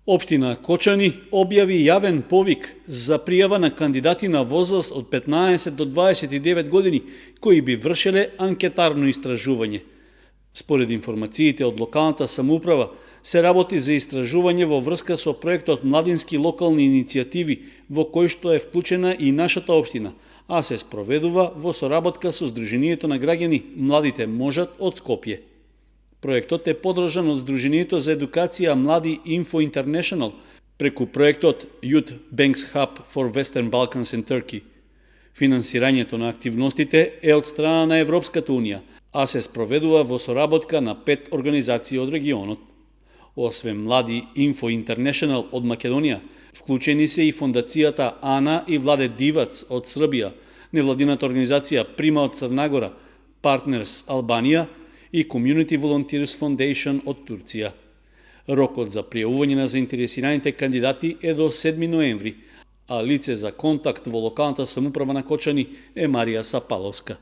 Општина Кочани објави јавен повик за пријава на кандидати на возраст од 15 до 29 години кои би вршеле анкетарно истражување. Според информациите од локалната самоуправа, се работи за истражување во врска со проектот Младински локални иницијативи, во кој што е вклучена и нашата општина, а се спроведува во соработка со Сдруженијето на граѓани Младите можат од Скопје. Проектот е подржан од Сдруженијето за едукација Млади Info International преку проектот Youth Banks Hub for Western Balkans and Turkey. Финансирањето на активностите е од страна на Европската Унија, а се спроведува во соработка на 5 организации од регионот. Освен Млади Info International од Македонија, вклучени се и фондацијата Ана и Владе Дивац од Србија, невладината организација Прима од Црнагора, Partners Албанија и Community Volunteers Foundation од Турција. Рокот за пријавување на заинтересираните кандидати е до 7 ноември, а лице за контакт во локалната самоуправа на Кочани е Марија Сапаловска.